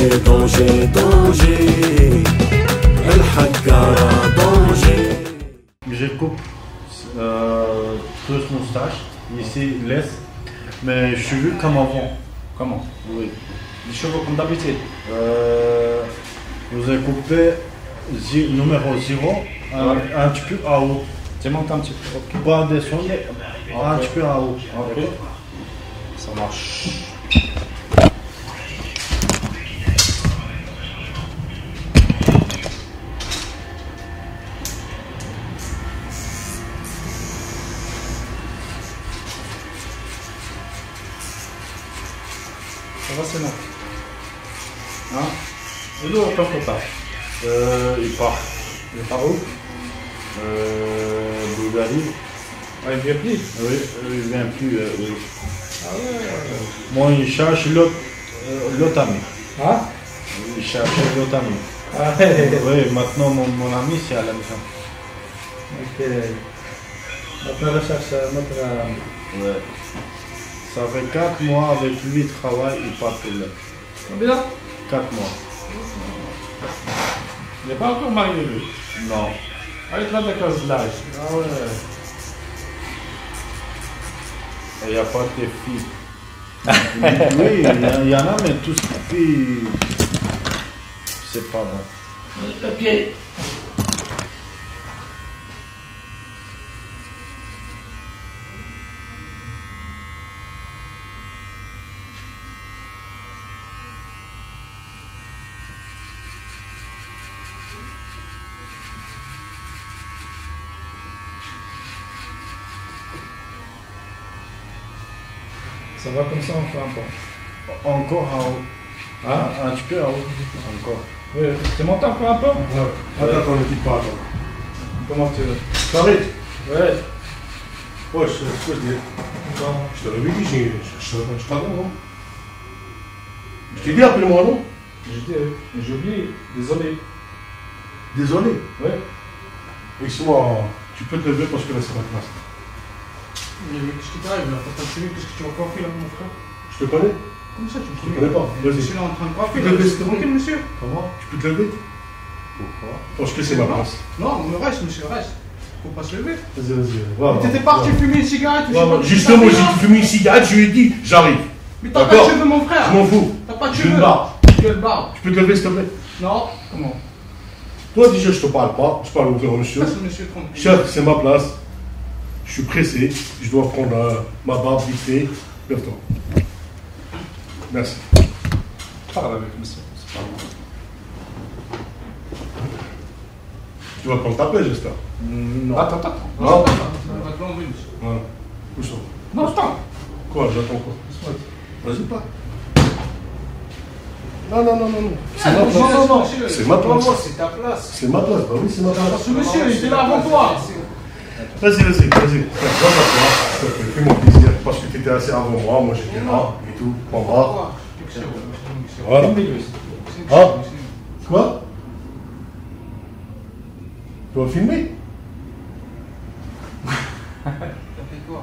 danger, danger. الحجارة danger. Je coupe tous moustaches, ici laisse, mais je suis vu comme avant. Comment? Oui. Les cheveux comme d'habitude. Vous avez coupé numéro 0, un petit peu à haut. Tu montes un petit peu. Ok. Pas descendre, un petit peu à haut. Ok. Ça marche. Ça va, c'est bon. Hein? Et l'eau, on peut pas. Il part. Il est par où? Bulgarie. Ah, il vient plus. Oui, il vient plus. Oui. Ah ouais. Moi, il cherche l'autre ami. Hein? Il cherche l'autre ami. Ah ouais. Oui, maintenant, mon ami, c'est à la maison. Ok. Maintenant, recherche notre. Ouais. Ça fait 4 mois avec lui, il travaille, il part plus là. Combien? 4 mois. Il n'est pas encore marié, lui. Non. Ah, il est là de cause de l'âge. Ah ouais. Il n'y a pas de filles. Oui, il y en a, mais tout ce qui c'est pas bon. Ok. Ça va comme ça, on fait un peu. Encore en haut. Hein? Un petit peu en haut. Encore. Oui, tu montes encore un peu? Ouais. Attends, ne quitte pas, attends. Comment tu veux? T'arrêtes. Ouais. Ouais, je te dis. Je te l'avais dit, je t'attends, non? Je t'ai dit, appelle-moi, non? J'ai oublié. Désolé. Désolé. Ouais. Excuse-moi, tu peux te lever parce que là, c'est ma classe. Mais qu'est-ce qui t'arrive là? T'as pas fini, qu'est-ce que tu vas coiffer là, mon frère? Je te connais? Comment ça, tu me Je te connais pas. Vas-y. Je suis là en train de coiffer, Tu peux là. lever, C'est s'il te plaît. tranquille, monsieur. Comment? Tu peux te lever? Pourquoi? Parce que c'est ma place. Non, mais reste, monsieur, reste. Faut pas se lever. Vas-y, vas-y. Va, T'étais parti fumer une cigarette, je sais pas. Justement, j'ai fumé une cigarette, je lui ai dit, j'arrive. Mais t'as pas de D'accord. cheveux, mon frère. Je m'en fous. T'as pas de J'ai cheveux. une barbe. Quelle barbe? Tu peux te lever, s'il te plaît? Non. Comment? Toi, déjà, je te parle pas. Je parle au monsieur. Laisse le monsieur tranquille. Chef, c'est ma place. Je suis pressé. Je dois prendre ma barbe vite fait. Lève-toi. Merci. Parle avec monsieur. C'est pas bon. Tu vas prendre ta paix, j'espère. Non. Attends. Non, Non. on va te l'enlever, monsieur. Voilà. Où ça? Non, attends. Quoi? J'attends quoi? Vas-y, pas. Non. C'est ma place. Non. C'est ma place. C'est ta place. C'est ma place. Bah oui, c'est ma place. Ce monsieur, il était là avant toi. Vas-y. Va t'asseoir. Fais-moi plaisir. Parce que tu étais assez avant moi. Moi, j'étais là et tout. Prends bras. Voilà. Ah. Quoi? Tu vas filmer? T'as fait quoi?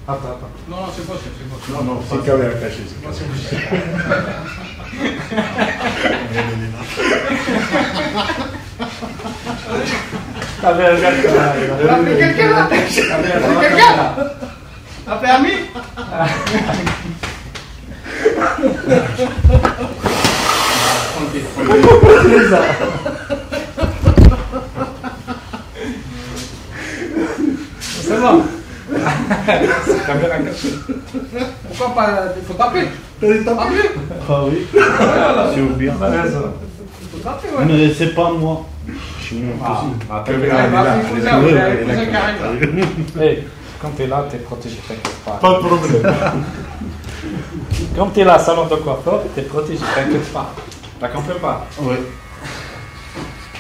Attends. Non, c'est pas ça, c'est pas ça. Non, c'est caméra cachée. Non, c'est monsieur. T'avais un gars T'as appelé quelqu'un là? T'as appelé quelqu'un? T'as permis? C'est bon. C'est caméra cachée. Pourquoi pas? Il faut taper. Taper? Ah oui. C'est ou bien. T'as raison. Il faut taper, ouais. Mais c'est pas moi. Je suis mon cousin. Hey, quand t'es là, t'es protégé, t'inquiète pas. Pas de problème. Quand t'es là, salon de coiffeur, t'es protégé, t'inquiète pas. T'as compris pas? Oui.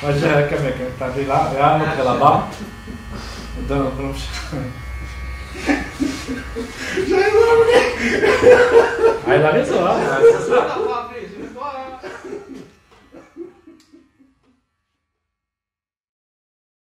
Moi j'ai un caméra, t'as vu là, et un autre là-bas. Ah, il a raison, hein? C'est ça.